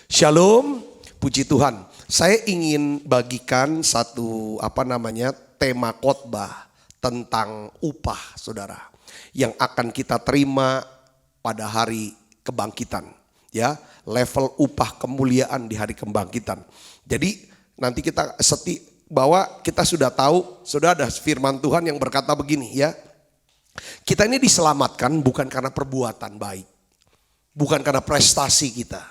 Shalom, puji Tuhan. Saya ingin bagikan satu tema khotbah tentang upah, saudara, yang akan kita terima pada hari kebangkitan. Ya, level upah kemuliaan di hari kebangkitan. Jadi nanti kita bahwa kita sudah tahu, sudah ada firman Tuhan yang berkata begini ya. Kita ini diselamatkan bukan karena perbuatan baik, bukan karena prestasi kita.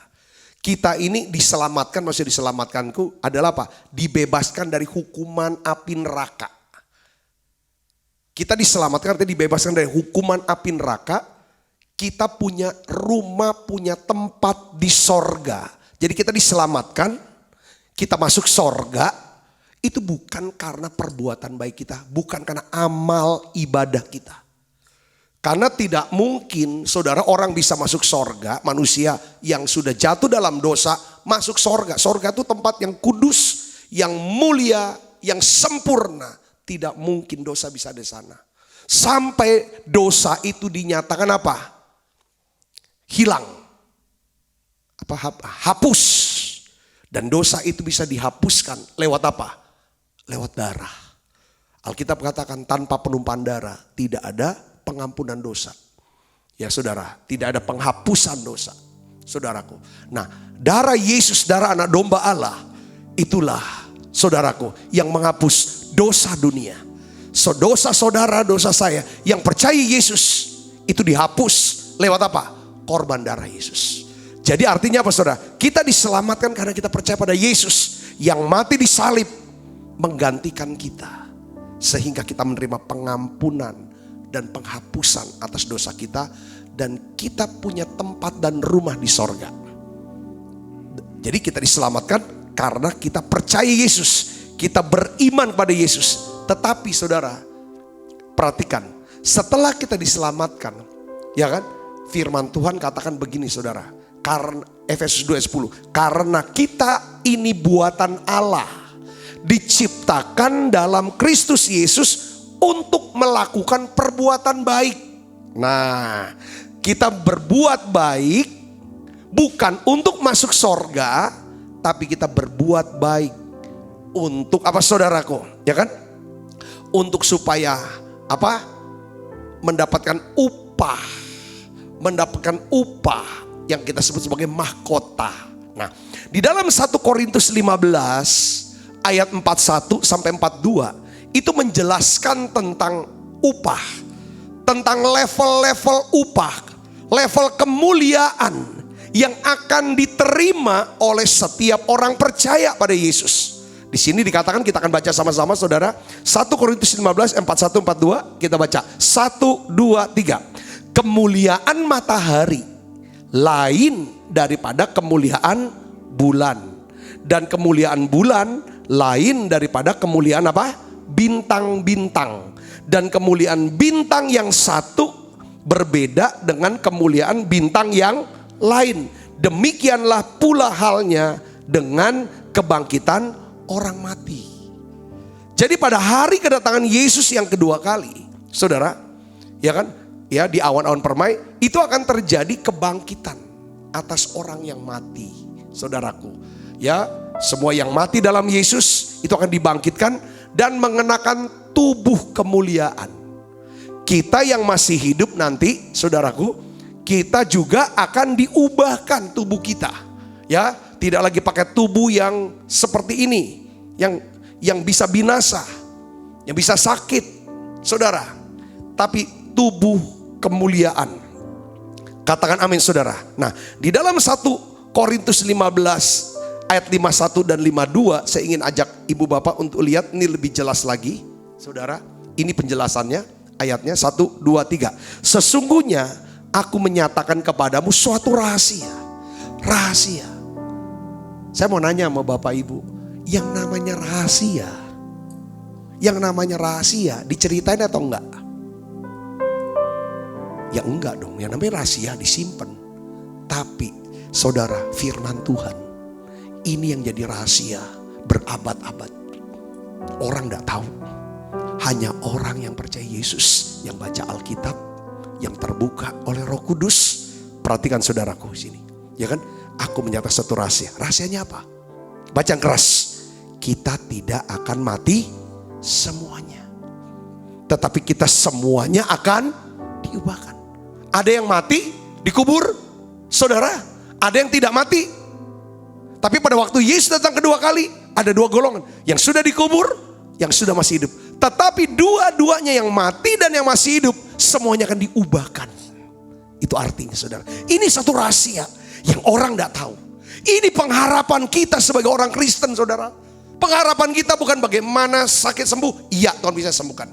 Kita ini diselamatkan, maksudnya diselamatkanku adalah apa? Dibebaskan dari hukuman api neraka. Kita diselamatkan artinya dibebaskan dari hukuman api neraka. Kita punya rumah, punya tempat di sorga. Jadi kita diselamatkan, kita masuk sorga. Itu bukan karena perbuatan baik kita, bukan karena amal ibadah kita. Karena tidak mungkin saudara orang bisa masuk sorga, manusia yang sudah jatuh dalam dosa masuk sorga. Sorga itu tempat yang kudus, yang mulia, yang sempurna. Tidak mungkin dosa bisa di sana. Sampai dosa itu dinyatakan apa? Hilang. Hapus. Dan dosa itu bisa dihapuskan lewat apa? Lewat darah. Alkitab katakan tanpa penumpahan darah tidak ada pengampunan dosa. Ya saudara, tidak ada penghapusan dosa. Saudaraku. Nah, darah Yesus, darah anak domba Allah, itulah saudaraku yang menghapus dosa dunia. Dosa saudara, dosa saya yang percaya Yesus itu dihapus lewat apa? Korban darah Yesus. Jadi artinya apa saudara? Kita diselamatkan karena kita percaya pada Yesus yang mati di salib menggantikan kita. Sehingga kita menerima pengampunan dan penghapusan atas dosa kita, dan kita punya tempat dan rumah di sorga. Jadi kita diselamatkan karena kita percaya Yesus, kita beriman pada Yesus. Tetapi saudara, perhatikan, setelah kita diselamatkan, ya kan? Firman Tuhan katakan begini saudara, karena Efesus 2:10, karena kita ini buatan Allah, diciptakan dalam Kristus Yesus untuk melakukan perbuatan baik. Nah, kita berbuat baik bukan untuk masuk sorga, tapi kita berbuat baik untuk apa saudaraku? Ya kan? Untuk supaya apa? Mendapatkan upah. Mendapatkan upah yang kita sebut sebagai mahkota. Nah, di dalam 1 Korintus 15 ayat 41 sampai 42 itu menjelaskan tentang upah, tentang level-level upah, level kemuliaan yang akan diterima oleh setiap orang percaya pada Yesus. Di sini dikatakan, kita akan baca sama-sama saudara, 1 Korintus 15 41-42, kita baca 1, 2, 3. Kemuliaan matahari lain daripada kemuliaan bulan, dan kemuliaan bulan lain daripada kemuliaan apa? Bintang-bintang, dan kemuliaan bintang yang satu berbeda dengan kemuliaan bintang yang lain. Demikianlah pula halnya dengan kebangkitan orang mati. Jadi pada hari kedatangan Yesus yang kedua kali, saudara, ya kan? Ya, di awan-awan permai itu akan terjadi kebangkitan atas orang yang mati, saudaraku. Ya, semua yang mati dalam Yesus itu akan dibangkitkan dan mengenakan tubuh kemuliaan. Kita yang masih hidup nanti, saudaraku, kita juga akan diubahkan tubuh kita. Ya, tidak lagi pakai tubuh yang seperti ini, yang bisa binasa, yang bisa sakit, saudara. Tapi tubuh kemuliaan. Katakan amin saudara. Nah, di dalam 1 Korintus 15 ayat 51 dan 52, saya ingin ajak ibu bapak untuk lihat ini lebih jelas lagi. Saudara, ini penjelasannya, ayatnya 1, 2, 3. Sesungguhnya aku menyatakan kepadamu suatu rahasia. Rahasia. Saya mau nanya sama bapak ibu, yang namanya rahasia, diceritain atau enggak? Ya enggak dong, yang namanya rahasia disimpan. Tapi saudara, firman Tuhan ini yang jadi rahasia berabad-abad. Orang gak tahu. Hanya orang yang percaya Yesus, yang baca Alkitab, yang terbuka oleh Roh Kudus. Perhatikan saudaraku sini. Ya kan? Aku menyatakan satu rahasia. Rahasianya apa? Baca yang keras. Kita tidak akan mati semuanya, tetapi kita semuanya akan diubahkan. Ada yang mati dikubur, saudara. Ada yang tidak mati. Tapi pada waktu Yesus datang kedua kali, ada dua golongan. Yang sudah dikubur, yang sudah masih hidup. Tetapi dua-duanya, yang mati dan yang masih hidup, semuanya akan diubahkan. Itu artinya, saudara. Ini satu rahasia yang orang tidak tahu. Ini pengharapan kita sebagai orang Kristen, saudara. Pengharapan kita bukan bagaimana sakit sembuh. Iya, Tuhan bisa sembuhkan.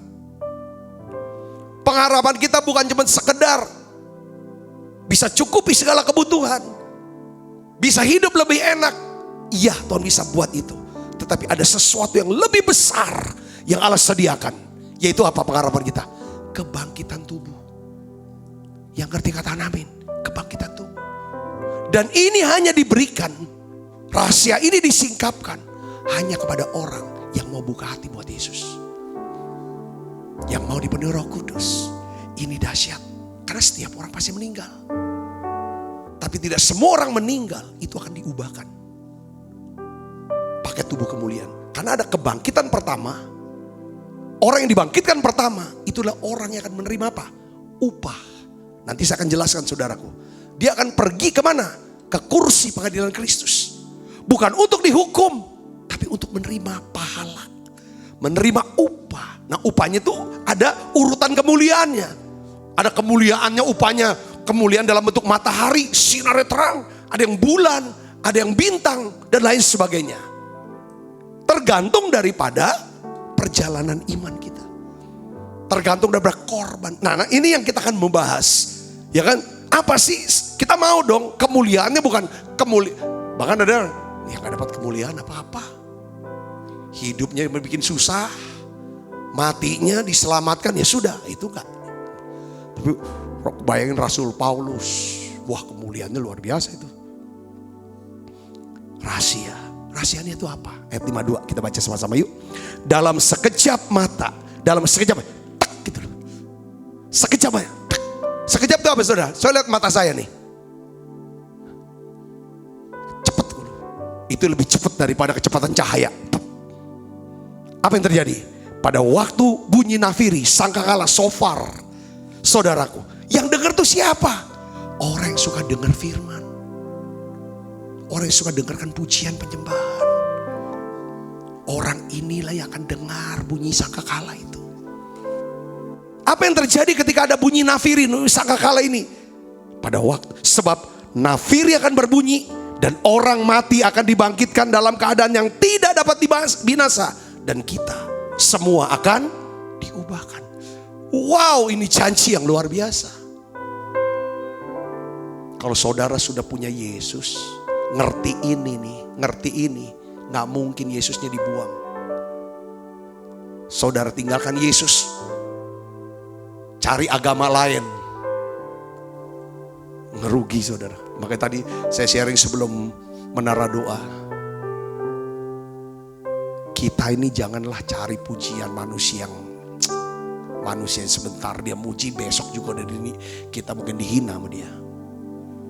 Pengharapan kita bukan cuma sekedar bisa cukupi segala kebutuhan, bisa hidup lebih enak. Iya, Tuhan bisa buat itu. Tetapi ada sesuatu yang lebih besar yang Allah sediakan. Yaitu apa pengharapan kita? Kebangkitan tubuh. Yang ngerti katakan amin. Kebangkitan tubuh. Dan ini hanya diberikan, rahasia ini disingkapkan hanya kepada orang yang mau buka hati buat Yesus, yang mau dipenuhi Roh Kudus. Ini dahsyat. Karena setiap orang pasti meninggal. Tapi tidak semua orang meninggal itu akan diubahkan pakai tubuh kemuliaan. Karena ada kebangkitan pertama. Orang yang dibangkitkan pertama itulah orang yang akan menerima apa? Upah. Nanti saya akan jelaskan, saudaraku. Dia akan pergi kemana? Ke kursi pengadilan Kristus. Bukan untuk dihukum, tapi untuk menerima pahala, menerima upah. Nah, upahnya itu ada urutan kemuliaannya. Ada kemuliaannya, upahnya kemuliaan dalam bentuk matahari, sinarnya terang. Ada yang bulan, ada yang bintang, dan lain sebagainya. Tergantung daripada perjalanan iman kita. Tergantung daripada korban. Nah, ini yang kita akan membahas. Ya kan? Apa sih? Kita mau dong kemuliaannya bukan kemuliaan. Bahkan ada yang gak dapat kemuliaan apa-apa. Hidupnya bikin susah. Matinya diselamatkan, ya sudah. Itu enggak. Tapi bayangin Rasul Paulus. Wah, kemuliaannya luar biasa itu. Rahasia. Rahasianya itu apa? Ayat 52 kita baca sama-sama yuk. Dalam sekejap mata. Dalam sekejap. Tak gitu loh. Sekejap aja. Tak. Sekejap itu apa, saudara? Saya lihat mata saya nih. Cepat. Itu lebih cepat daripada kecepatan cahaya. Apa yang terjadi? Pada waktu bunyi nafiri, sangkakala, shofar. Saudaraku, yang dengar tuh siapa? Orang yang suka dengar firman. Orang yang suka dengarkan pujian penyembahan. Orang inilah yang akan dengar bunyi sangkakala itu. Apa yang terjadi ketika ada bunyi nafiri sangkakala ini? Pada waktu, sebab nafiri akan berbunyi dan orang mati akan dibangkitkan dalam keadaan yang tidak dapat binasa. Dan kita semua akan diubahkan. Wow, ini janji yang luar biasa. Kalau saudara sudah punya Yesus, ngerti ini nih, ngerti ini, gak mungkin Yesusnya dibuang. Saudara tinggalkan Yesus, cari agama lain, ngerugi saudara. Makanya tadi saya sharing sebelum menara doa. Kita ini janganlah cari pujian manusia yang sebentar dia muji, besok juga dari ini kita mungkin dihina sama dia.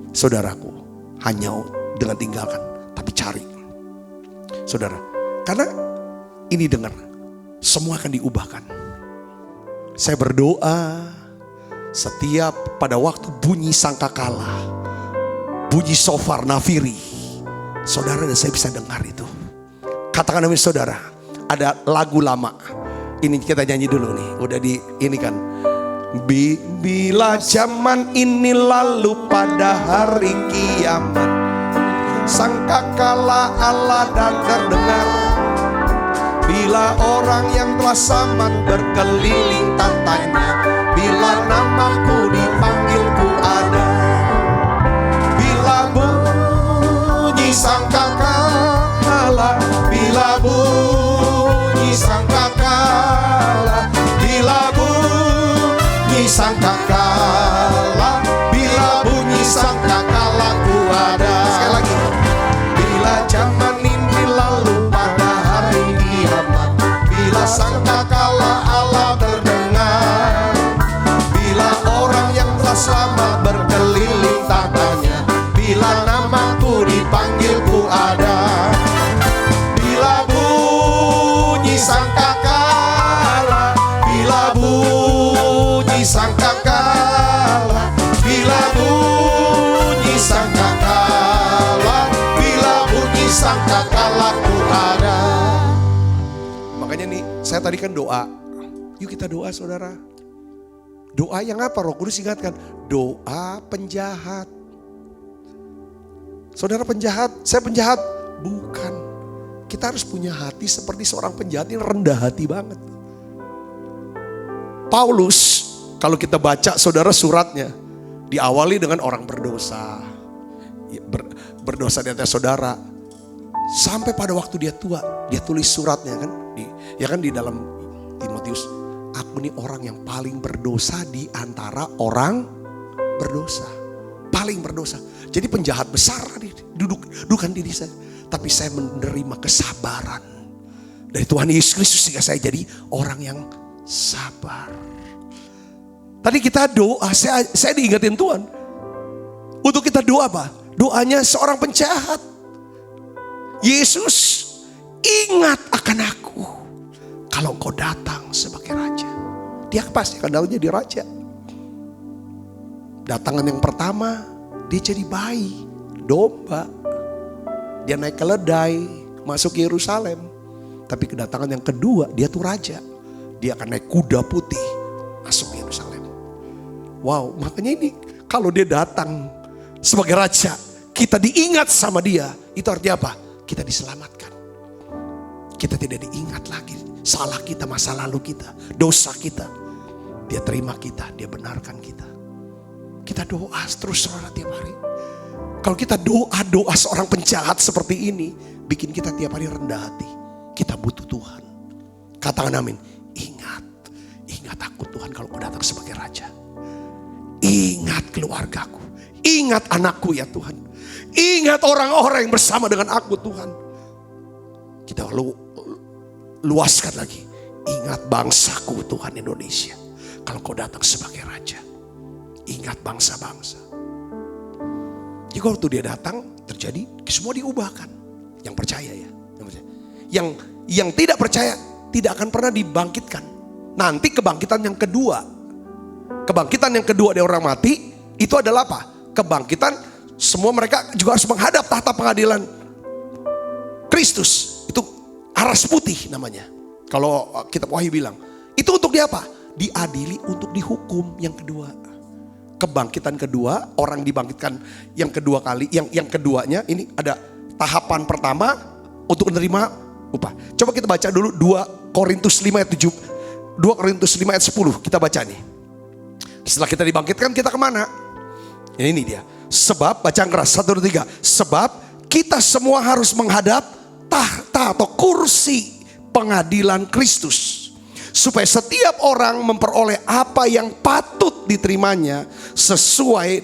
Saudaraku, hanya dengan tinggalkan, tapi cari. Saudara, karena ini dengar, semua akan diubahkan. Saya berdoa setiap pada waktu bunyi sangkakala, bunyi shofar nafiri, saudara dan saya bisa dengar itu. Katakan amin saudara. Ada lagu lama. Ini kita nyanyi dulu nih. Udah di ini kan. Bila zaman ini lalu pada hari kiamat, sangkakala Allah dan terdengar. Bila orang yang telah selamat berkeliling tantanya, bila namaku dipanggil ku ada. Bila bunyi sangkakala, bila bunyi sangkakala, bila bunyi sangkakala, bila bunyi sangkakala ku ada. Sekali lagi. Bila zaman ini lalu pada hari kiamat, bila sangkakala Allah terdengar, bila orang yang Saya tadi kan doa. Yuk kita doa saudara. Doa yang apa? Roh Kudus ingatkan. Doa penjahat. Saudara penjahat, saya penjahat? Bukan. Kita harus punya hati seperti seorang penjahat yang rendah hati banget. Paulus, kalau kita baca saudara suratnya, diawali dengan orang berdosa. Berdosa di atas saudara. Sampai pada waktu dia tua, dia tulis suratnya kan. Di dalam Timotius. Aku ini orang yang paling berdosa di antara orang berdosa. Paling berdosa. Jadi penjahat besar dudukan diri saya. Tapi saya menerima kesabaran dari Tuhan Yesus Kristus sehingga saya jadi orang yang sabar. Tadi kita doa, saya diingetin Tuhan. Untuk kita doa apa? Doanya seorang penjahat. Yesus, ingat akan aku kalau engkau datang sebagai raja. Dia pasti akan datang jadi raja. Datangan yang pertama, dia jadi bayi, domba. Dia naik keledai, masuk ke Yerusalem. Tapi kedatangan yang kedua, dia tuh raja. Dia akan naik kuda putih, masuk ke Yerusalem. Wow, makanya ini kalau dia datang sebagai raja, kita diingat sama dia. Itu artinya apa? Kita diselamatkan. Kita tidak diingat lagi salah kita, masa lalu kita, dosa kita. Dia terima kita, dia benarkan kita. Kita doa terus saudara tiap hari. Kalau kita doa seorang penjahat seperti ini, bikin kita tiap hari rendah hati. Kita butuh Tuhan. Katakan amin. Ingat aku Tuhan kalau kau datang sebagai raja. Ingat keluargaku. Ingat anakku ya Tuhan. Ingat orang-orang yang bersama dengan aku Tuhan. Kita luaskan lagi. Ingat bangsaku Tuhan Indonesia. Kalau kau datang sebagai raja. Ingat bangsa-bangsa. Jadi waktu dia datang terjadi semua diubahkan. Yang percaya ya. Yang tidak percaya tidak akan pernah dibangkitkan. Nanti kebangkitan yang kedua. Kebangkitan yang kedua dari orang mati itu adalah apa? Kebangkitan semua mereka juga harus menghadap tahta pengadilan Kristus. Itu aras putih namanya. Kalau kitab Wahyu bilang. Itu untuk dia apa? Diadili untuk dihukum yang kedua. Kebangkitan kedua, orang dibangkitkan yang kedua kali, yang keduanya ini ada tahapan pertama untuk menerima upah. Coba kita baca dulu 2 Korintus 5 ayat 7, 2 Korintus 5 ayat 10, kita baca nih. Setelah kita dibangkitkan kita kemana? Ini dia. Sebab, baca yang keras, 1, 2, 3. Sebab kita semua harus menghadap tahta atau kursi pengadilan Kristus. Supaya setiap orang memperoleh apa yang patut diterimanya sesuai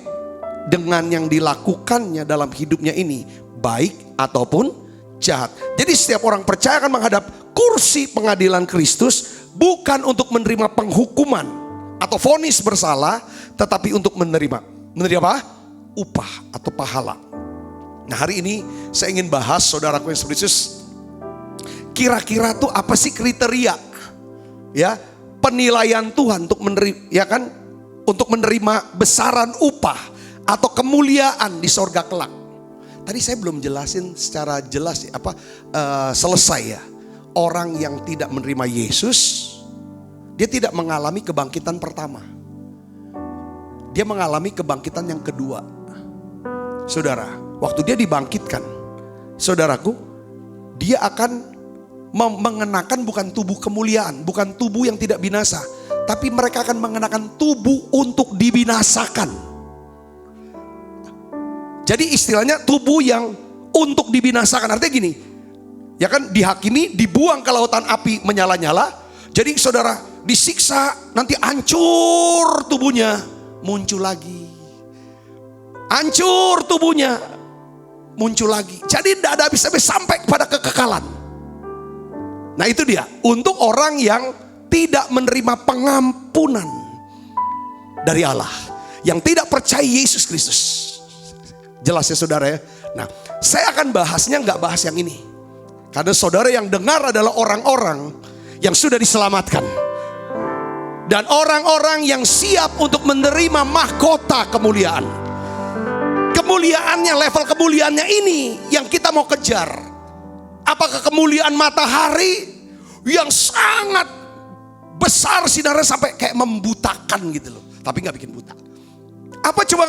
dengan yang dilakukannya dalam hidupnya ini, baik ataupun jahat. Jadi setiap orang percaya akan menghadap kursi pengadilan Kristus bukan untuk menerima penghukuman atau vonis bersalah, tetapi untuk menerima apa? Upah atau pahala. Nah hari ini saya ingin bahas saudaraku yang spesius, kira-kira tuh apa sih kriteria ya penilaian Tuhan untuk menerima, ya kan, untuk menerima besaran upah atau kemuliaan di sorga kelak. Tadi saya belum jelasin secara jelas selesai ya. Orang yang tidak menerima Yesus, dia tidak mengalami kebangkitan pertama. Dia mengalami kebangkitan yang kedua. Saudara, waktu dia dibangkitkan, saudaraku, dia akan mengenakan bukan tubuh kemuliaan, bukan tubuh yang tidak binasa, tapi mereka akan mengenakan tubuh untuk dibinasakan. Jadi istilahnya tubuh yang untuk dibinasakan. Artinya gini, ya kan, dihakimi, dibuang ke lautan api menyala-nyala. Jadi saudara disiksa, nanti hancur tubuhnya, muncul lagi. Hancur tubuhnya, muncul lagi. Jadi tidak ada habis-habis sampai kepada kekekalan. Nah itu dia, untuk orang yang tidak menerima pengampunan dari Allah, yang tidak percaya Yesus Kristus. Jelas ya saudara ya. Nah saya akan bahasnya nggak bahas yang ini, karena saudara yang dengar adalah orang-orang yang sudah diselamatkan. Dan orang-orang yang siap untuk menerima mahkota kemuliaan. Kemuliaannya, level kemuliaannya ini yang kita mau kejar. Apakah kemuliaan matahari yang sangat besar sinarnya sampai kayak membutakan gitu loh. Tapi gak bikin buta. Apa coba?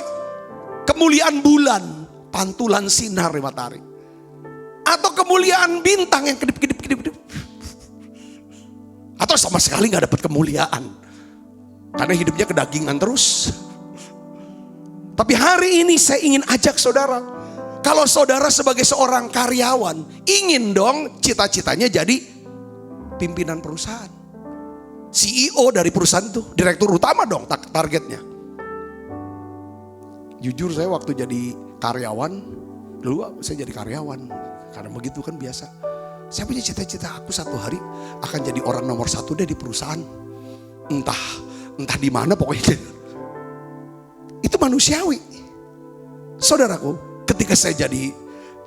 Kemuliaan bulan, pantulan sinar di matahari. Atau kemuliaan bintang yang kedip-kedip. Atau sama sekali gak dapat kemuliaan. Karena hidupnya kedagingan terus. Tapi hari ini saya ingin ajak saudara. Kalau saudara sebagai seorang karyawan, ingin dong cita-citanya jadi pimpinan perusahaan. CEO dari perusahaan itu, direktur utama dong targetnya. Jujur saya waktu jadi karyawan, dulu saya jadi karyawan. Karena begitu kan biasa. Saya punya cita-cita aku satu hari akan jadi orang nomor 1 deh di perusahaan. Entah di mana pokoknya. Itu manusiawi. Saudaraku, ketika saya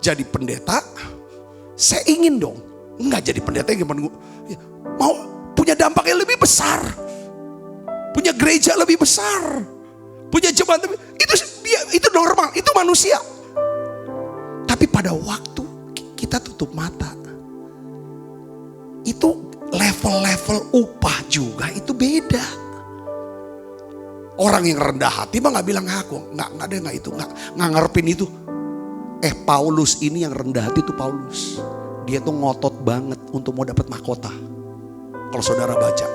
jadi pendeta, saya ingin dong, enggak jadi pendeta gimana, mau punya dampak yang lebih besar, punya gereja lebih besar, punya jemaat lebih, itu normal, itu manusia. Tapi pada waktu kita tutup mata, itu level-level upah juga itu beda. Orang yang rendah hati mah nggak bilang aku, nggak ngarepin itu. Paulus ini yang rendah hati itu Paulus, dia tuh ngotot banget untuk mau dapat mahkota. Kalau saudara baca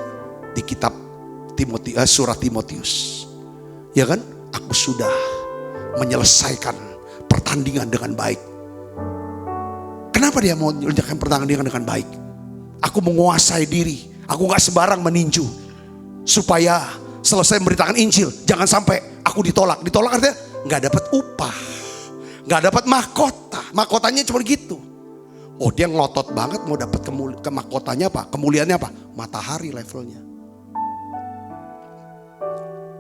di kitab surat Timotius, ya kan? Aku sudah menyelesaikan pertandingan dengan baik. Kenapa dia mau menyelesaikan pertandingan dengan baik? Aku menguasai diri, aku gak sembarang meninju, supaya selesai memberitakan Injil, jangan sampai aku ditolak. Ditolak artinya gak dapat upah, gak dapat mahkota. Mahkotanya cuma gitu. Oh, dia ngotot banget mau dapat mahkotanya apa? Kemuliaannya apa? Matahari levelnya.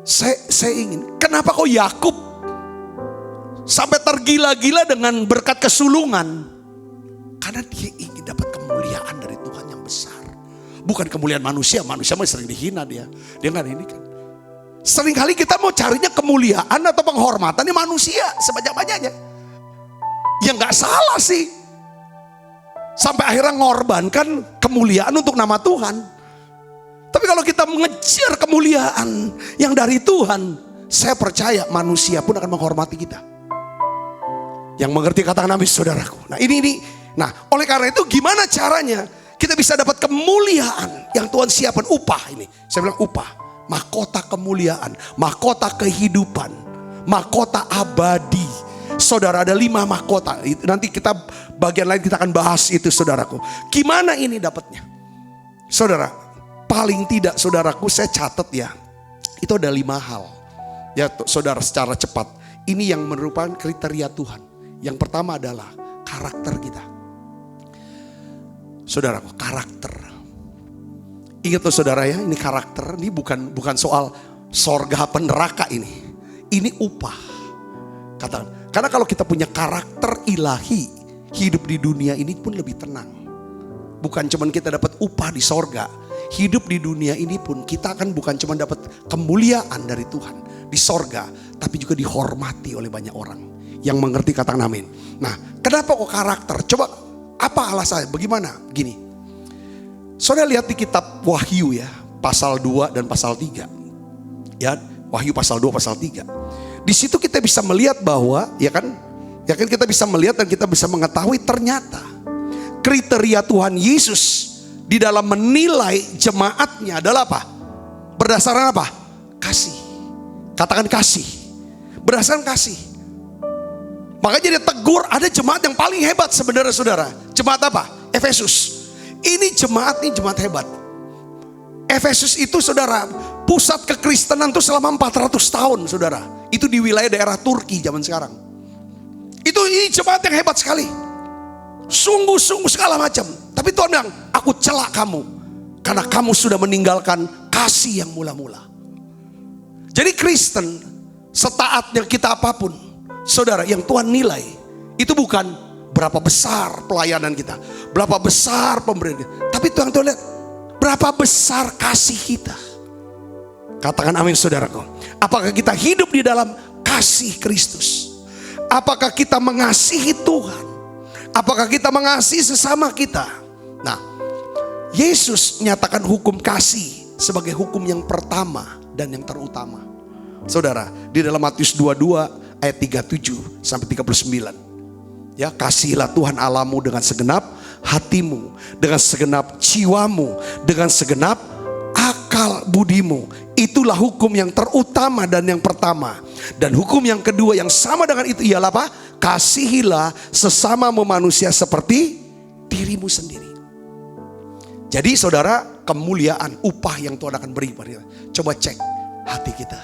Saya ingin, kenapa kok Yakub sampai tergila-gila dengan berkat kesulungan? Karena dia ingin dapat kemuliaan dari Tuhan yang besar. Bukan kemuliaan manusia mah sering dihina dia. Dia nggak ini kan. Seringkali kita mau carinya kemuliaan atau penghormatan di manusia sebanyak-banyaknya. Ya nggak salah sih. Sampai akhirnya mengorbankan kemuliaan untuk nama Tuhan. Tapi kalau kita mengejar kemuliaan yang dari Tuhan, saya percaya manusia pun akan menghormati kita. Yang mengerti katakan amin saudaraku. Nah ini. Nah oleh karena itu gimana caranya kita bisa dapat kemuliaan yang Tuhan siapkan, upah ini. Saya bilang upah, mahkota kemuliaan, mahkota kehidupan, mahkota abadi. Saudara, ada 5 mahkota. Nanti kita bagian lain kita akan bahas itu saudaraku. Gimana ini dapatnya? Saudara, paling tidak saudaraku saya catat ya. Itu ada 5 hal. Ya saudara, secara cepat. Ini yang merupakan kriteria Tuhan. Yang pertama adalah karakter kita. Saudaraku, karakter. Ingat tuh saudara ya, ini karakter. Ini bukan soal sorga apa neraka ini. Ini upah. Katakan. Karena kalau kita punya karakter ilahi, hidup di dunia ini pun lebih tenang. Bukan cuma kita dapat upah di sorga, hidup di dunia ini pun kita akan bukan cuma dapat kemuliaan dari Tuhan di sorga, tapi juga dihormati oleh banyak orang yang mengerti katakan amin. Nah, kenapa kok karakter? Coba apa alasannya? Bagaimana? Gini, saudara lihat di kitab Wahyu ya, pasal 2 dan pasal 3. Ya, Wahyu pasal 2 pasal 3. Di situ kita bisa melihat bahwa ya kan kita bisa melihat dan kita bisa mengetahui ternyata kriteria Tuhan Yesus di dalam menilai jemaatnya adalah apa? Berdasarkan apa? Kasih. Katakan kasih. Berdasarkan kasih. Makanya dia tegur, ada jemaat yang paling hebat sebenarnya saudara. Jemaat apa? Efesus. Ini jemaat hebat. Efesus itu saudara, pusat kekristenan itu selama 400 tahun saudara. Itu di wilayah daerah Turki zaman sekarang. Ini jemaat yang hebat sekali. Sungguh-sungguh segala macam. Tapi Tuhan bilang, aku celak kamu. Karena kamu sudah meninggalkan kasih yang mula-mula. Jadi Kristen, setaatnya kita apapun, saudara, yang Tuhan nilai, itu bukan berapa besar pelayanan kita, berapa besar pemberian kita. Tapi Tuhan lihat, berapa besar kasih kita. Katakan amin saudaraku. Apakah kita hidup di dalam kasih Kristus? Apakah kita mengasihi Tuhan? Apakah kita mengasihi sesama kita? Nah, Yesus nyatakan hukum kasih sebagai hukum yang pertama dan yang terutama. Saudara, di dalam Matius 22 ayat 37 sampai 39. Ya, kasihilah Tuhan Allahmu dengan segenap hatimu, dengan segenap jiwamu, dengan segenap akal budimu. Itulah hukum yang terutama dan yang pertama. Dan hukum yang kedua yang sama dengan itu ialah apa? Kasihilah sesamamu manusia seperti dirimu sendiri. Jadi saudara, kemuliaan, upah yang Tuhan akan beri pada kita. Coba cek hati kita.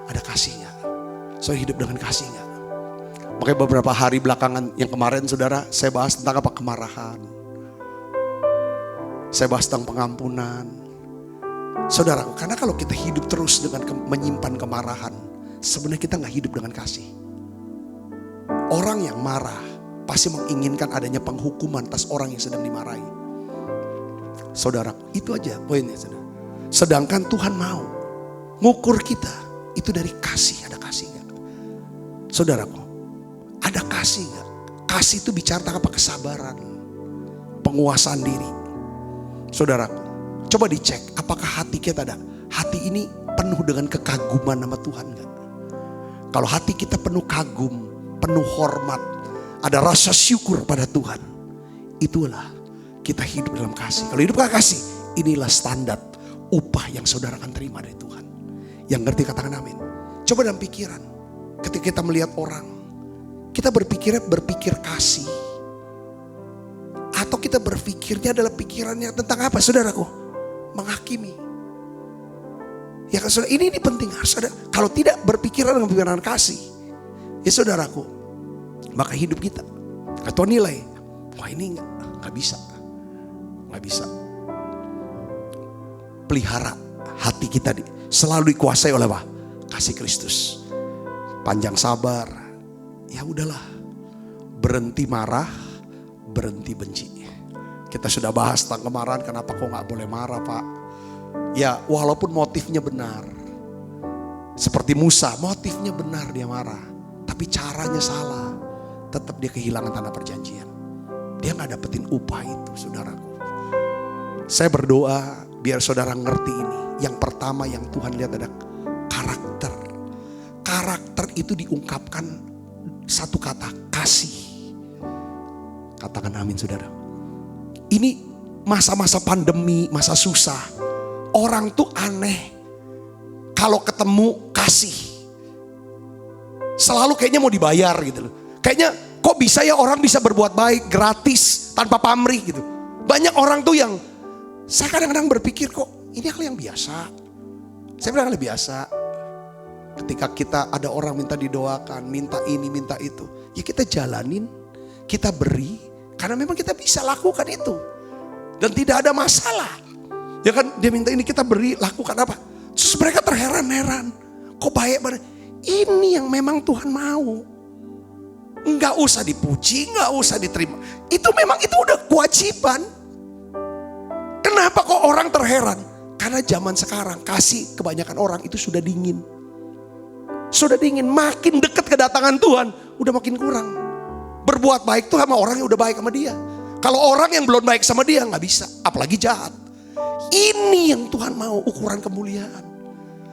Ada kasih gak? Saya hidup dengan kasih gak? Makanya beberapa hari belakangan yang kemarin saudara, saya bahas tentang apa? Kemarahan. Saya bahas tentang pengampunan. Saudara, karena kalau kita hidup terus dengan menyimpan kemarahan, sebenarnya kita gak hidup dengan kasih. Orang yang marah pasti menginginkan adanya penghukuman atas orang yang sedang dimarahi. Saudara, itu aja poinnya saudara. Sedangkan Tuhan mau ngukur kita itu dari kasih. Ada kasih gak? Saudaraku, ada kasih gak? Kasih itu bicara tentang apa? Kesabaran, penguasaan diri. Saudaraku, coba dicek apakah hati kita ada. Hati ini penuh dengan kekaguman nama Tuhan gak? Kalau hati kita penuh kagum, penuh hormat, ada rasa syukur pada Tuhan, itulah kita hidup dalam kasih. Kalau hidup dalam kasih, inilah standar upah yang saudara akan terima dari Tuhan. Yang ngerti katakan amin. Coba dalam pikiran, ketika kita melihat orang, kita berpikir kasih, atau kita berpikirnya adalah pikirannya tentang apa, saudaraku? Menghakimi. Ya kan saudara, ini penting, harus ada. Kalau tidak berpikiran dengan pikiran kasih, ya saudaraku, maka hidup kita atau nilai, wah ini nggak bisa. Gak bisa. Pelihara hati kita selalu dikuasai oleh apa? Kasih Kristus. Panjang sabar. Ya udahlah. Berhenti marah, berhenti benci. Kita sudah bahas tentang kemarahan. Kenapa kok gak boleh marah, Pak? Ya walaupun motifnya benar. Seperti Musa, motifnya benar dia marah. Tapi caranya salah. Tetap dia kehilangan tanah perjanjian. Dia gak dapetin upah itu, saudaraku. Saya berdoa biar saudara ngerti ini. Yang pertama yang Tuhan lihat ada karakter. Karakter itu diungkapkan satu kata, kasih. Katakan amin saudara. Ini masa-masa pandemi, masa susah. Orang tuh aneh. Kalau ketemu kasih. Selalu kayaknya mau dibayar gitu loh. Kayaknya kok bisa ya orang bisa berbuat baik gratis tanpa pamrih gitu. Banyak orang tuh yang saya kadang-kadang berpikir kok ini hal yang biasa. Saya bilang hal biasa. Ketika kita ada orang minta didoakan, minta ini, minta itu. Ya kita jalanin, kita beri. Karena memang kita bisa lakukan itu. Dan tidak ada masalah. Ya kan dia minta ini kita beri, lakukan apa. Terus mereka terheran-heran. Kok baik banget. Ini yang memang Tuhan mau. Enggak usah dipuji, enggak usah diterima. Itu memang itu udah kewajiban. Kenapa kok orang terheran? Karena zaman sekarang kasih kebanyakan orang itu sudah dingin. Sudah dingin, makin dekat kedatangan Tuhan, udah makin kurang. Berbuat baik tuh sama orang yang udah baik sama dia. Kalau orang yang belum baik sama dia nggak bisa, apalagi jahat. Ini yang Tuhan mau, ukuran kemuliaan.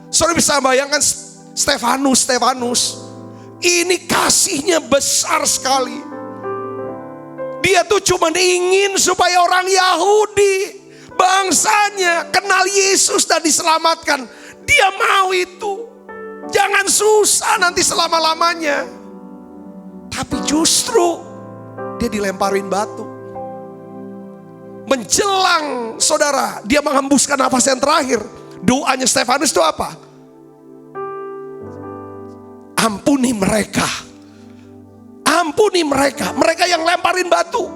Saudara bisa bayangkan Stefanus. Ini kasihnya besar sekali. Dia tuh cuma ingin supaya orang Yahudi, bangsanya kenal Yesus dan diselamatkan. Dia mau itu. Jangan susah nanti selama-lamanya. Tapi justru dia dilemparin batu. Menjelang saudara, dia menghembuskan nafas yang terakhir. Doanya Stefanus itu apa? Ampuni mereka. Ampuni mereka. Mereka yang lemparin batu.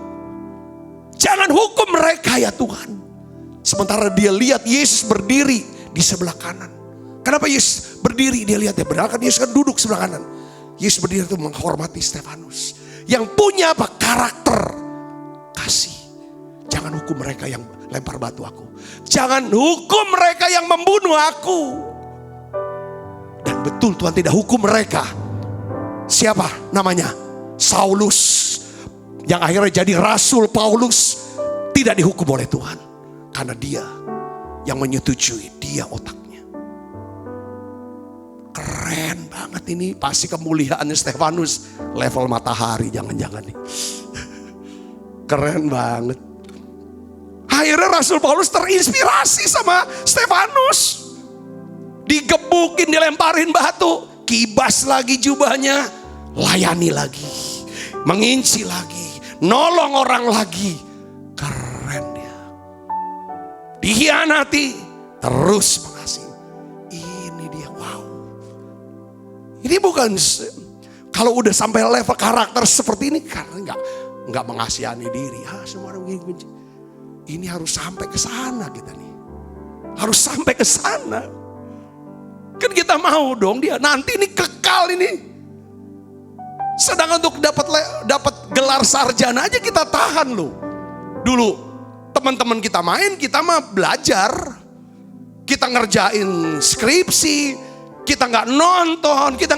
Jangan hukum mereka ya Tuhan. Sementara dia lihat Yesus berdiri di sebelah kanan. Kenapa Yesus berdiri? Dia lihat ya benar kan Yesus kan duduk sebelah kanan. Yesus berdiri itu menghormati Stefanus. Yang punya apa? Karakter kasih. Jangan hukum mereka yang lempar batu aku. Jangan hukum mereka yang membunuh aku. Dan betul Tuhan tidak hukum mereka. Siapa namanya? Saulus. Yang akhirnya jadi Rasul Paulus. Tidak dihukum oleh Tuhan. Karena dia yang menyetujui, dia otaknya. Keren banget ini, pasti kemuliaannya Stefanus level matahari, jangan-jangan nih. Keren banget. Akhirnya Rasul Paulus terinspirasi sama Stefanus. Digebukin, dilemparin batu, kibas lagi jubahnya, layani lagi, menginci lagi, nolong orang lagi. Keren dia. Dikhianati, terus mengasihi. Ini dia, wow. Ini bukan, kalau udah sampai level karakter seperti ini, karena nggak mengasihani diri. Semua orang benci. Ini harus sampai ke sana kita nih. Harus sampai ke sana. Kan kita mau dong dia nanti ini kekal ini. Sedang untuk dapat gelar sarjana aja kita tahan loh. Dulu teman-teman kita main, kita mah belajar. Kita ngerjain skripsi, kita nggak nonton, kita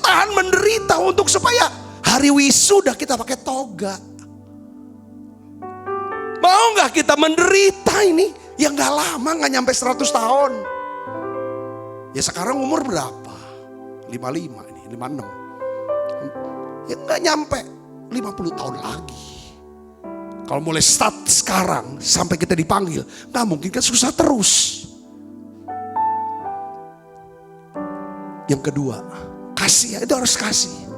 tahan menderita untuk supaya hari wisuda kita pakai toga. Mau nggak kita menderita ini? Ya nggak lama, nggak nyampe 100 tahun. Ya sekarang umur berapa? 55 ini, 56. Ya nggak nyampe 50 tahun lagi. Kalau mulai start sekarang sampai kita dipanggil, nggak mungkin kan susah terus. Yang kedua, kasih, itu harus kasih.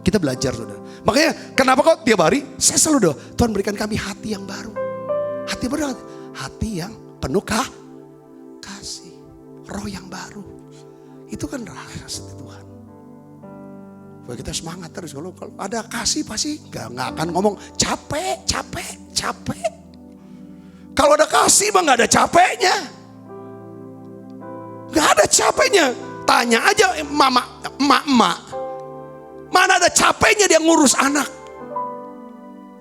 Kita belajar saudara. Makanya kenapa kok tiap hari saya selalu doa, Tuhan berikan kami hati yang baru. Hati baru, hati yang penuh kasih. Roh yang baru. Itu kan rahasia Tuhan. Supaya kita semangat terus. Kalau ada kasih pasti gak akan ngomong capek. Kalau ada kasih mah gak ada capeknya. Gak ada capeknya. Tanya aja emak-emak. Mana ada capeknya dia ngurus anak.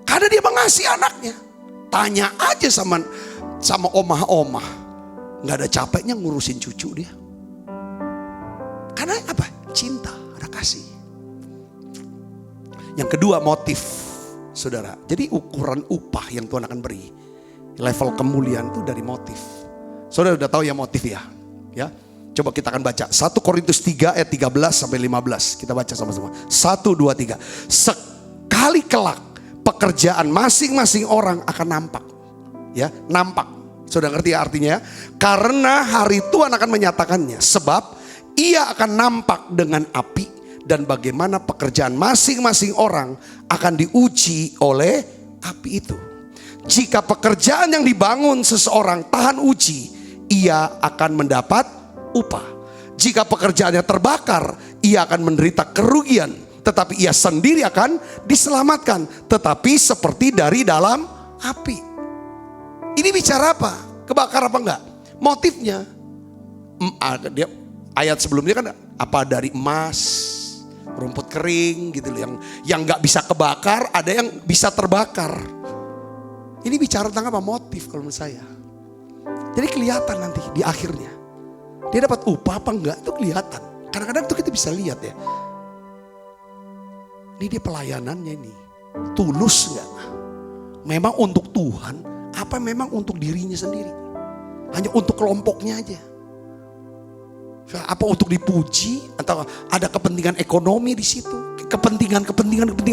Karena dia mengasihi anaknya. Tanya aja sama omah-omah. Gak ada capeknya ngurusin cucu dia. Karena apa? Cinta, ada kasih. Yang kedua motif, saudara. Jadi ukuran upah yang Tuhan akan beri. Level kemuliaan itu dari motif. Saudara udah tahu ya motif ya? Ya. Coba kita akan baca 1 Korintus 3 ayat 13 sampai 15. Kita baca sama-sama. 1, 2, 3. Sekali kelak pekerjaan masing-masing orang akan nampak. Ya, nampak. Sudah ngerti ya artinya? Karena hari Tuhan akan menyatakannya. Sebab ia akan nampak dengan api. Dan bagaimana pekerjaan masing-masing orang akan diuji oleh api itu. Jika pekerjaan yang dibangun seseorang tahan uji, ia akan mendapat upah. Jika pekerjaannya terbakar, ia akan menderita kerugian, tetapi ia sendiri akan diselamatkan, tetapi seperti dari dalam api. Ini bicara apa? Kebakar apa enggak? Motifnya. Dia ayat sebelumnya kan apa dari emas, rumput kering gitu loh, yang enggak bisa kebakar, ada yang bisa terbakar. Ini bicara tentang apa? Motif kalau menurut saya. Jadi kelihatan nanti di akhirnya. Dia dapat upah apa enggak itu kelihatan. Kadang-kadang tuh kita bisa lihat ya. Ini dia pelayanannya ini. Tulus enggak? Memang untuk Tuhan, apa memang untuk dirinya sendiri? Hanya untuk kelompoknya aja. Apa untuk dipuji atau ada kepentingan ekonomi di situ? Kepentingan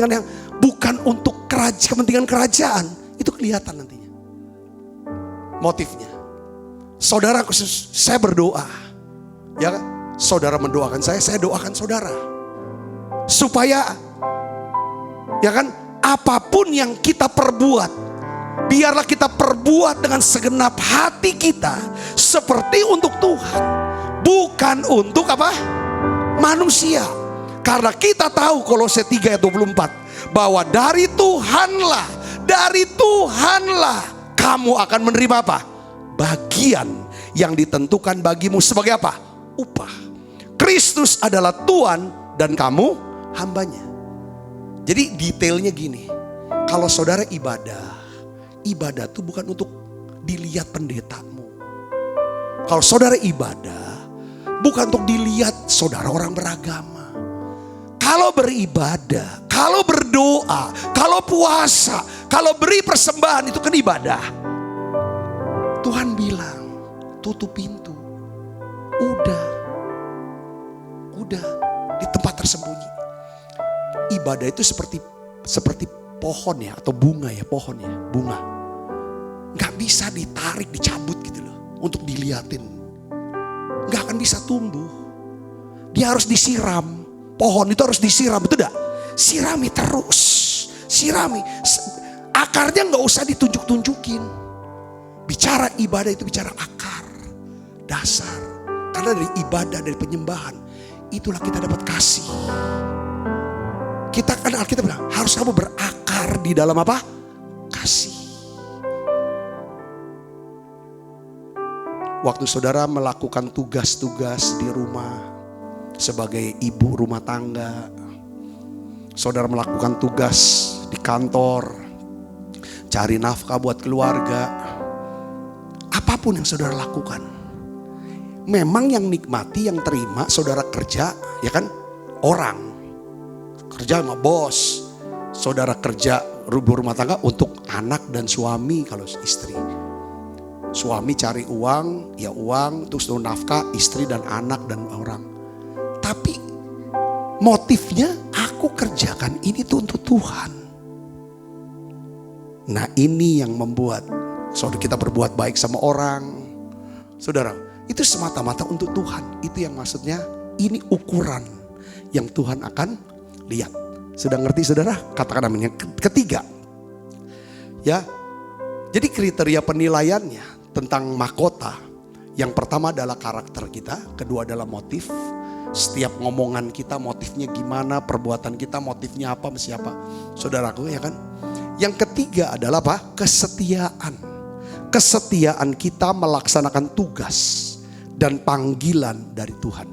yang bukan untuk kepentingan kerajaan. Itu kelihatan nantinya. Motifnya. Saudara, saya berdoa. Ya, saudara mendoakan saya doakan saudara. Supaya ya kan, apapun yang kita perbuat, biarlah kita perbuat dengan segenap hati kita seperti untuk Tuhan, bukan untuk apa? Manusia. Karena kita tahu Kolose 3 ayat 24 bahwa dari Tuhanlah kamu akan menerima apa? Bagian yang ditentukan bagimu sebagai apa? Upah. Kristus adalah Tuhan dan kamu hambanya. Jadi detailnya gini. Kalau saudara ibadah itu bukan untuk dilihat pendetamu. Kalau saudara ibadah bukan untuk dilihat saudara orang beragama. Kalau beribadah, kalau berdoa, kalau puasa, kalau beri persembahan itu kan ibadah. Tuhan bilang, tutup pintu. Udah di tempat tersembunyi. Ibadah itu seperti pohon ya, atau bunga ya, pohon ya, bunga. Gak bisa ditarik, dicabut gitu loh, untuk diliatin. Gak akan bisa tumbuh. Dia harus disiram. Pohon itu harus disiram, betul gak? Sirami terus, sirami. Akarnya gak usah ditunjuk-tunjukin. Bicara ibadah itu bicara akar, dasar. Karena dari ibadah, dari penyembahan, itulah kita dapat kasih. Kita kan Alkitab bilang, harus kamu berakar di dalam apa? Kasih. Waktu saudara melakukan tugas-tugas di rumah sebagai ibu rumah tangga, saudara melakukan tugas di kantor, cari nafkah buat keluarga, apapun yang saudara lakukan, memang yang nikmati, yang terima saudara kerja, ya kan, orang kerja sama bos, saudara kerja rumah tangga untuk anak dan suami. Kalau istri, suami cari uang, ya uang, terus nafkah istri dan anak dan orang. Tapi motifnya aku kerjakan ini tuh untuk Tuhan. Nah ini yang membuat saudara kita berbuat baik sama orang. Saudara, itu semata-mata untuk Tuhan. Itu yang maksudnya, ini ukuran yang Tuhan akan lihat. Sudah ngerti saudara? Katakan amin. Yang ketiga, ya, jadi kriteria penilaiannya tentang mahkota. Yang pertama adalah karakter kita, kedua adalah motif. Setiap ngomongan kita motifnya gimana, perbuatan kita motifnya apa, sama siapa, saudaraku, ya kan? Yang ketiga adalah apa? Kesetiaan. Kesetiaan kita melaksanakan tugas dan panggilan dari Tuhan.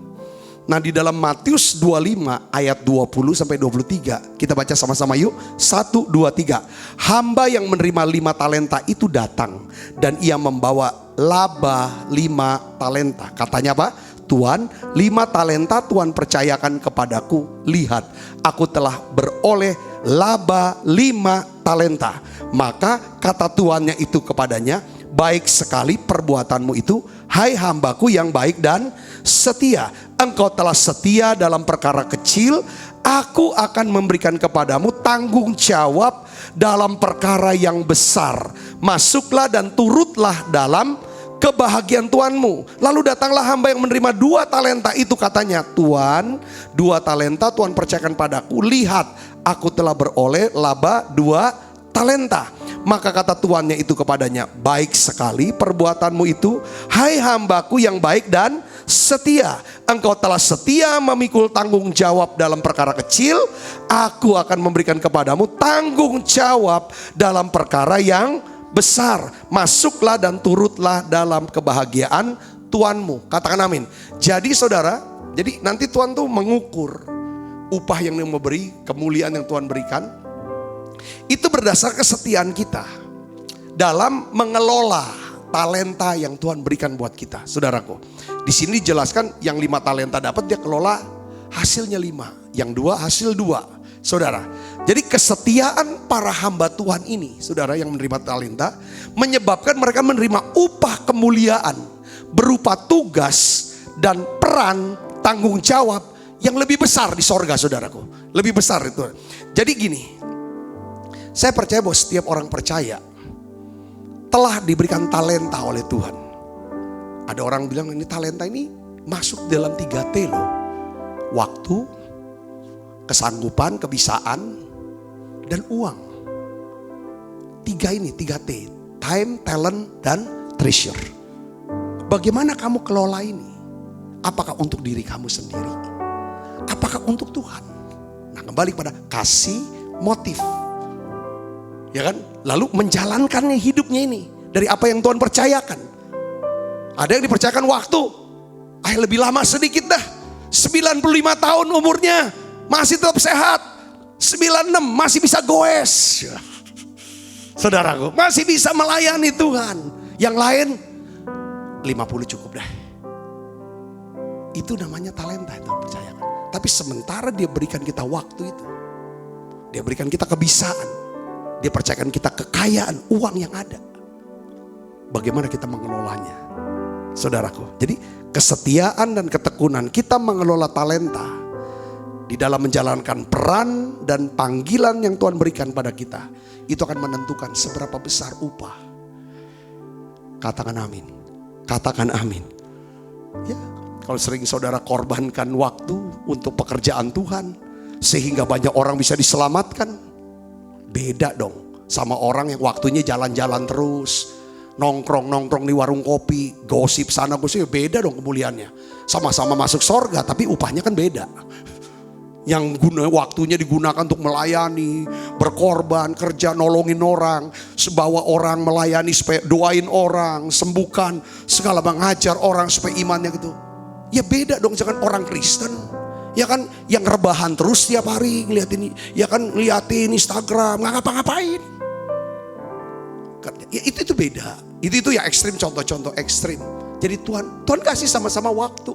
Nah di dalam Matius 25 ayat 20 sampai 23, kita baca sama-sama yuk. 1, 2, 3. Hamba yang menerima 5 talenta itu datang dan ia membawa laba 5 talenta. Katanya apa? Tuan, 5 talenta Tuhan percayakan kepadaku. Lihat, aku telah beroleh laba 5 talenta. Maka kata tuannya itu kepadanya, baik sekali perbuatanmu itu, hai hambaku yang baik dan setia. Engkau telah setia dalam perkara kecil, aku akan memberikan kepadamu tanggung jawab dalam perkara yang besar. Masuklah dan turutlah dalam kebahagiaan Tuanmu. Lalu datanglah hamba yang menerima 2 talenta itu, katanya, Tuan, 2 talenta Tuhan percayakan padaku. Lihat, aku telah beroleh laba 2 talenta. Maka kata tuannya itu kepadanya, baik sekali perbuatanmu itu, hai hambaku yang baik dan setia. Engkau telah setia memikul tanggung jawab dalam perkara kecil, aku akan memberikan kepadamu tanggung jawab dalam perkara yang besar. Masuklah dan turutlah dalam kebahagiaan Tuanmu. Katakan amin. Jadi saudara, jadi nanti Tuhan tuh mengukur upah yang dia memberi, kemuliaan yang Tuhan berikan, itu berdasar kesetiaan kita dalam mengelola talenta yang Tuhan berikan buat kita. Saudaraku, di sini dijelaskan yang 5 talenta dapat dia kelola hasilnya 5, yang 2 hasil 2. Saudara, jadi kesetiaan para hamba Tuhan ini, saudara, yang menerima talenta, menyebabkan mereka menerima upah kemuliaan berupa tugas dan peran tanggung jawab yang lebih besar di sorga, saudaraku. Lebih besar itu. Jadi gini, saya percaya bahwa setiap orang percaya telah diberikan talenta oleh Tuhan. Ada orang bilang ini talenta ini masuk dalam 3T loh. Waktu, kesanggupan, kebisaan, dan uang. 3T. Time, talent, dan treasure. Bagaimana kamu kelola ini? Apakah untuk diri kamu sendiri? Apakah untuk Tuhan? Nah, kembali pada kasih, motif. Ya kan? Lalu menjalankannya hidupnya ini dari apa yang Tuhan percayakan. Ada yang dipercayakan waktu, lebih lama sedikit dah. 95 tahun umurnya, masih tetap sehat. 96 masih bisa goes. Saudaraku, masih bisa melayani Tuhan. Yang lain 50 cukup dah. Itu namanya talenta yang Tuhan percayakan. Tapi sementara dia berikan kita waktu itu, dia berikan kita kebisaan, dia percayakan kita kekayaan, uang yang ada. bagaimana kita mengelolanya. Saudaraku, jadi kesetiaan dan ketekunan kita mengelola talenta di dalam menjalankan peran dan panggilan yang Tuhan berikan pada kita, itu akan menentukan seberapa besar upah. Katakan amin. Katakan amin. Ya, kalau sering saudara korbankan waktu untuk pekerjaan Tuhan sehingga banyak orang bisa diselamatkan, beda dong sama orang yang waktunya jalan-jalan terus, nongkrong di warung kopi, gosip sana gosip, beda dong kemuliaannya. Sama-sama masuk sorga tapi upahnya kan beda. Yang waktunya digunakan untuk melayani, berkorban, kerja, nolongin orang, bawa orang melayani supaya doain orang, sembuhkan, segala mengajar orang supaya imannya gitu. Ya beda dong, jangan orang Kristen. Ya kan yang rebahan terus tiap hari ngeliatin, ya kan ngeliatin Instagram, nggak ngapa-ngapain. Ya itu beda. Itu ya ekstrim, contoh-contoh ekstrim. Jadi Tuhan kasih sama-sama waktu.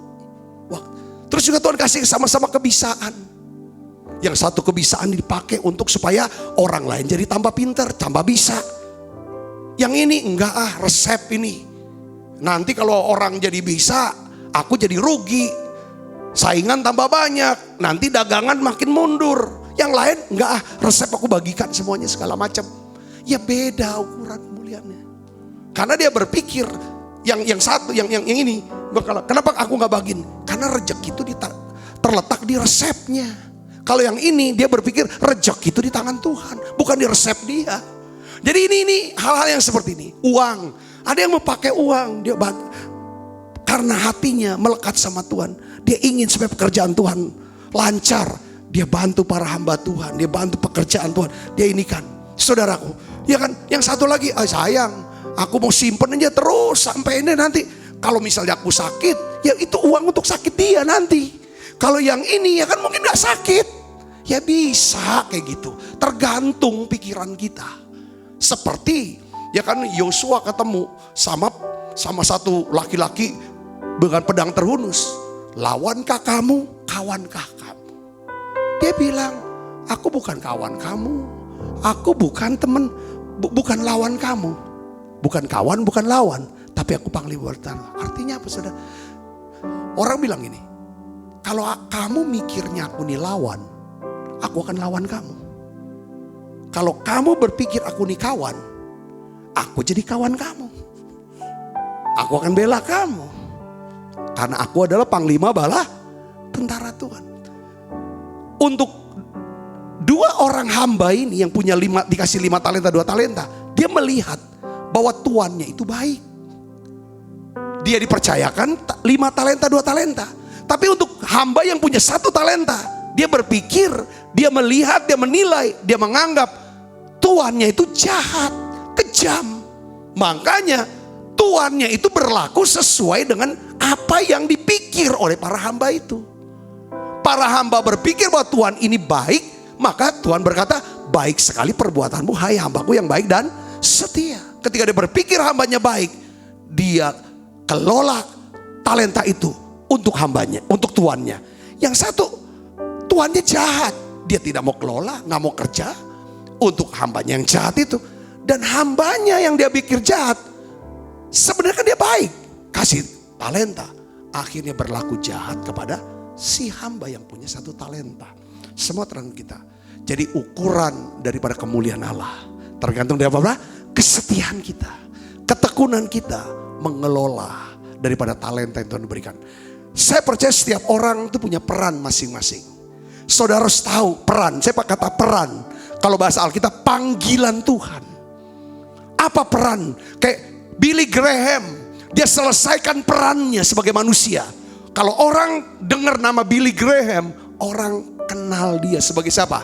Terus juga Tuhan kasih sama-sama kebisaan. Yang satu kebisaan dipakai untuk supaya orang lain jadi tambah pintar, tambah bisa. Yang ini enggak resep ini. Nanti kalau orang jadi bisa, aku jadi rugi. Saingan tambah banyak, nanti dagangan makin mundur. Yang lain enggak resep aku bagikan semuanya segala macam. Ya beda ukuran kemuliaannya. Karena dia berpikir yang satu, yang ini, kenapa aku enggak bagiin? Karena rezeki itu terletak di resepnya. Kalau yang ini dia berpikir rezeki itu di tangan Tuhan, bukan di resep dia. Jadi ini hal-hal yang seperti ini. Uang, ada yang mau pakai uang, dia karena hatinya melekat sama Tuhan. Dia ingin supaya pekerjaan Tuhan lancar. Dia bantu para hamba Tuhan, dia bantu pekerjaan Tuhan. Dia ini kan, saudaraku, ya kan. Yang satu lagi, sayang, aku mau simpen aja terus sampai ini nanti. Kalau misalnya aku sakit, ya itu uang untuk sakit dia nanti. Kalau yang ini ya kan mungkin gak sakit. Ya bisa kayak gitu. Tergantung pikiran kita. Seperti ya kan Yosua ketemu sama satu laki-laki dengan pedang terhunus. Lawankah kamu? Kawankah kamu? Dia bilang, aku bukan kawan kamu. Aku bukan teman, bukan lawan kamu. Bukan kawan, bukan lawan. Tapi aku panglima bertahan. Artinya apa saudara? Orang bilang ini, kalau kamu mikirnya aku nih lawan, aku akan lawan kamu. Kalau kamu berpikir aku nih kawan, aku jadi kawan kamu. Aku akan bela kamu. Karena aku adalah panglima bala tentara Tuhan. Untuk dua orang hamba ini yang punya dikasih 5 talenta 2 talenta, dia melihat bahwa tuannya itu baik. Dia dipercayakan 5 talenta 2 talenta. Tapi untuk hamba yang punya 1 talenta, dia berpikir, dia melihat, dia menilai, dia menganggap tuannya itu jahat, kejam. Makanya tuannya itu berlaku sesuai dengan apa yang dipikir oleh para hamba itu. Para hamba berpikir bahwa Tuhan ini baik, maka Tuhan berkata, baik sekali perbuatanmu hai hambaku yang baik dan setia. Ketika dia berpikir hambanya baik, dia kelola talenta itu untuk hambanya, untuk tuannya. Yang satu, tuannya jahat. Dia tidak mau kelola, gak mau kerja untuk hambanya yang jahat itu. Dan hambanya yang dia pikir jahat, sebenarnya kan dia baik. Kasih talenta. Akhirnya berlaku jahat kepada si hamba yang punya 1 talenta. Semua tergantung kita. Jadi ukuran daripada kemuliaan Allah tergantung dari apa? Kesetiaan kita. Ketekunan kita mengelola daripada talenta yang Tuhan berikan. Saya percaya setiap orang itu punya peran masing-masing. Saudara harus tahu peran. Saya pakai kata peran. Kalau bahasa Alkitab, panggilan Tuhan. Apa peran? Kayak Billy Graham, dia selesaikan perannya sebagai manusia. Kalau orang dengar nama Billy Graham, orang kenal dia sebagai siapa?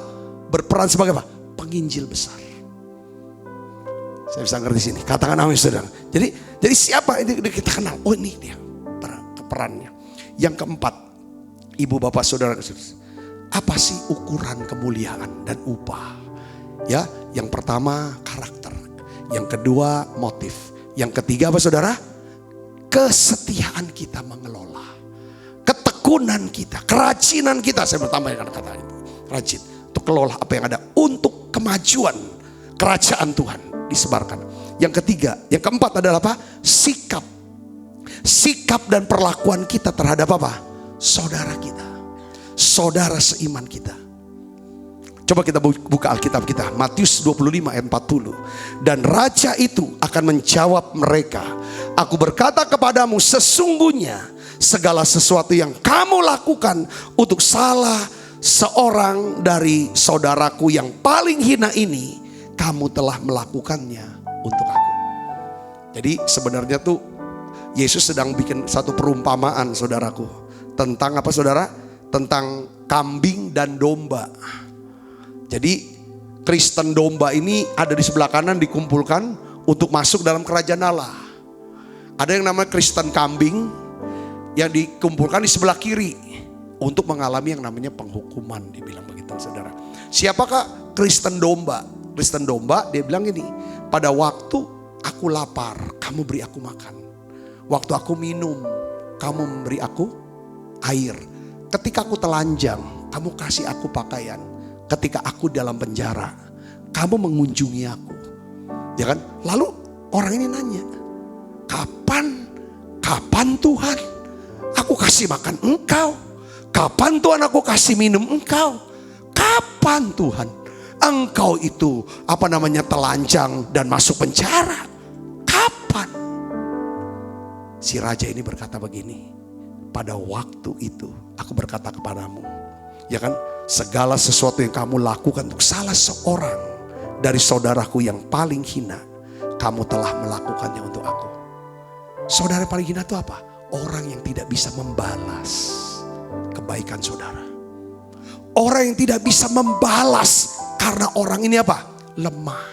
Berperan sebagai apa? Penginjil besar. Saya bisa ngerti sini. Katakan amin saudara. Jadi siapa ini kita kenal? Oh ini dia perannya. Yang keempat, ibu bapak saudara, apa sih ukuran kemuliaan dan upah? Ya, yang pertama karakter, yang kedua motif, yang ketiga apa saudara? Kesetiaan kita mengelola, ketekunan kita, kerajinan kita. Saya bertambahkan kata itu, rajin untuk kelola apa yang ada untuk kemajuan kerajaan Tuhan disebarkan. Yang ketiga, yang keempat adalah apa? Sikap. Sikap dan perlakuan kita terhadap apa? Saudara kita, saudara seiman kita. Coba kita buka Alkitab kita, Matius 25 ayat 40. Dan raja itu akan menjawab mereka, aku berkata kepadamu, sesungguhnya segala sesuatu yang kamu lakukan untuk salah seorang dari saudaraku yang paling hina ini, kamu telah melakukannya untuk aku. Jadi sebenarnya tuh Yesus sedang bikin satu perumpamaan, saudaraku, tentang apa, saudara? Tentang kambing dan domba. Jadi Kristen domba ini ada di sebelah kanan, dikumpulkan untuk masuk dalam kerajaan Allah. Ada yang namanya Kristen kambing yang dikumpulkan di sebelah kiri untuk mengalami yang namanya penghukuman, dibilang begitu, saudara. Siapakah Kristen domba? Kristen domba, dia bilang ini, pada waktu aku lapar, kamu beri aku makan. Waktu aku minum, kamu memberi aku air. Ketika aku telanjang, kamu kasih aku pakaian. Ketika aku dalam penjara, kamu mengunjungi aku. Ya kan? Lalu orang ini nanya, kapan Tuhan aku kasih makan engkau? Kapan Tuhan aku kasih minum engkau? Kapan Tuhan engkau itu telanjang dan masuk penjara? Kapan? Si raja ini berkata begini, pada waktu itu aku berkata kepadamu, ya kan, segala sesuatu yang kamu lakukan untuk salah seorang dari saudaraku yang paling hina, kamu telah melakukannya untuk aku. Saudara paling hina itu apa? Orang yang tidak bisa membalas kebaikan saudara. Orang yang tidak bisa membalas karena orang ini apa? Lemah,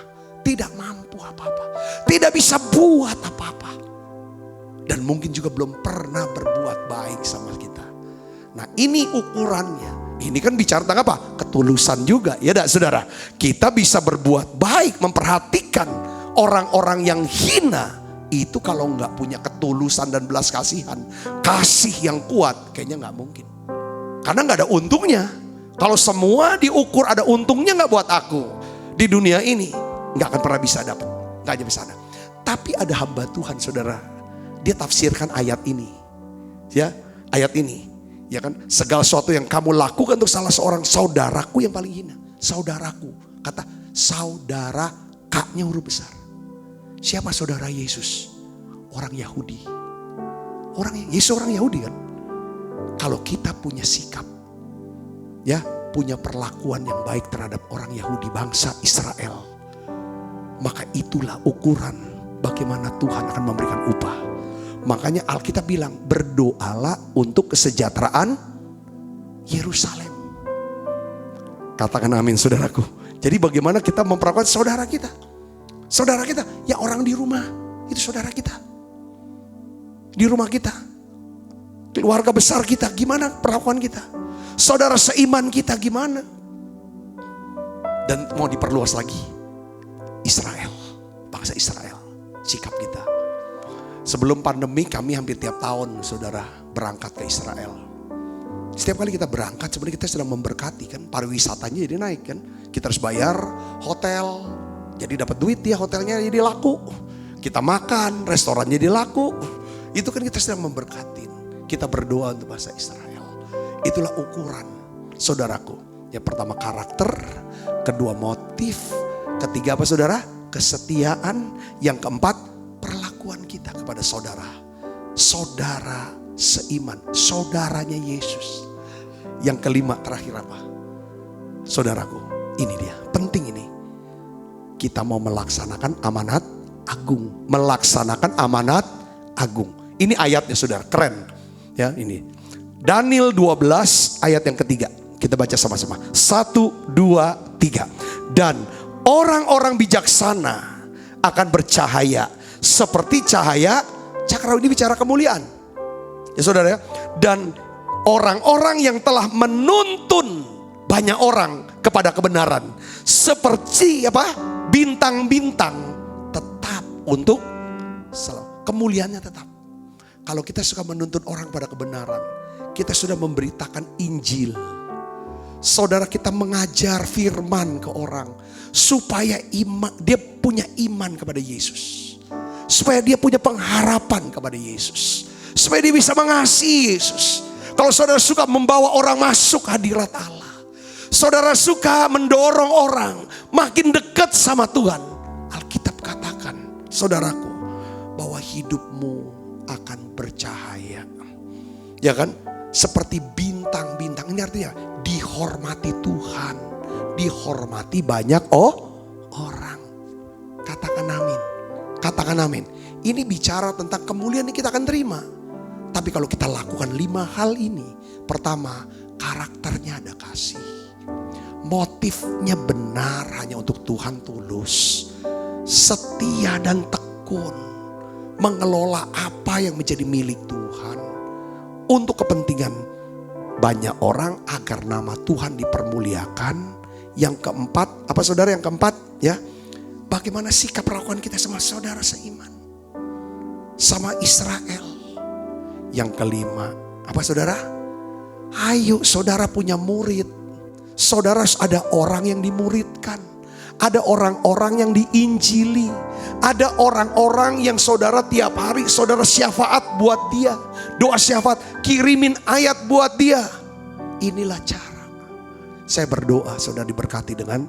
tidak mampu apa-apa, tidak bisa buat apa-apa, dan mungkin juga belum pernah berbuat baik sama kita. Nah, ini ukurannya. Ini kan bicara tentang apa? Ketulusan juga, ya enggak, saudara? Kita bisa berbuat baik, memperhatikan orang-orang yang hina. Itu kalau nggak punya ketulusan dan belas kasihan, kasih yang kuat, kayaknya nggak mungkin. Karena nggak ada untungnya. Kalau semua diukur ada untungnya nggak buat aku di dunia ini, nggak akan pernah bisa dapat, nggak aja bisa ada. Tapi ada hamba Tuhan, saudara, dia tafsirkan ayat ini, ya, ayat ini. Ya kan, segala sesuatu yang kamu lakukan untuk salah seorang saudaraku yang paling hina. Saudaraku, kata saudara, kaknya huruf besar. Siapa saudara Yesus? Orang Yahudi. Yesus orang Yahudi kan. Kalau kita punya sikap, ya, punya perlakuan yang baik terhadap orang Yahudi, bangsa Israel, maka itulah ukuran bagaimana Tuhan akan memberikan upah. Makanya Alkitab bilang, berdoalah untuk kesejahteraan Yerusalem. Katakan amin, saudaraku. Jadi bagaimana kita memperlakukan saudara kita? Saudara kita, ya orang di rumah, itu saudara kita. Di rumah kita, keluarga besar kita, gimana perlakuan kita? Saudara seiman kita gimana? Dan mau diperluas lagi, Israel, bangsa Israel, sikap kita. Sebelum pandemi kami hampir tiap tahun, saudara, berangkat ke Israel. Setiap kali kita berangkat sebenarnya kita sedang memberkati kan, pariwisatanya jadi naik kan. Kita harus bayar hotel, jadi dapat duit ya, hotelnya jadi laku. Kita makan, restorannya jadi laku. Itu kan kita sedang memberkati. Kita berdoa untuk bangsa Israel. Itulah ukuran, saudaraku. Yang pertama karakter, kedua motif, ketiga apa, saudara? Kesetiaan. Yang keempat perlakuan kita kepada saudara. Saudara seiman, saudaranya Yesus. Yang kelima terakhir apa? Saudaraku, ini dia, penting ini. Kita mau melaksanakan amanat agung. Melaksanakan amanat agung. Ini ayatnya, saudara, keren. Ya, ini. Daniel 12 ayat yang ketiga. Kita baca sama-sama. 1, 2, 3. Dan orang-orang bijaksana akan bercahaya seperti cahaya cakra. Ini bicara kemuliaan, ya saudara ya. Dan orang-orang yang telah menuntun banyak orang kepada kebenaran seperti apa? Bintang-bintang tetap untuk selalu. Kemuliaannya tetap. Kalau kita suka menuntun orang pada kebenaran, kita sudah memberitakan Injil, saudara kita mengajar firman ke orang. Supaya dia punya iman kepada Yesus. Supaya dia punya pengharapan kepada Yesus. Supaya dia bisa mengasihi Yesus. Kalau saudara suka membawa orang masuk hadirat Allah. Saudara suka mendorong orang makin dekat sama Tuhan. Alkitab katakan, saudaraku, bahwa hidupmu akan bercahaya. Ya kan? Seperti bintang-bintang. Ini artinya dihormati Tuhan. Dihormati banyak orang. Katakan amin. Katakan amin. Ini bicara tentang kemuliaan yang kita akan terima. Tapi kalau kita lakukan 5 hal ini. Pertama, karakternya ada kasih. Motifnya benar, hanya untuk Tuhan, tulus. Setia dan tekun. Mengelola apa yang menjadi milik Tuhan. Untuk kepentingan banyak orang, agar nama Tuhan dipermuliakan. Yang keempat, apa saudara, yang keempat ya, bagaimana sikap perlakuan kita sama saudara seiman, sama Israel. Yang kelima, apa saudara? Ayo saudara punya murid. Saudara ada orang yang dimuridkan. Ada orang-orang yang diinjili. Ada orang-orang yang saudara tiap hari saudara syafaat buat dia. Doa syafaat, kirimin ayat buat dia. Inilah cara. Saya berdoa saudara diberkati dengan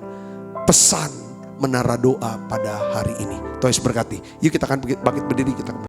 pesan menara doa pada hari ini. Tuhan Yesus berkati. Yuk kita akan bangkit berdiri, kita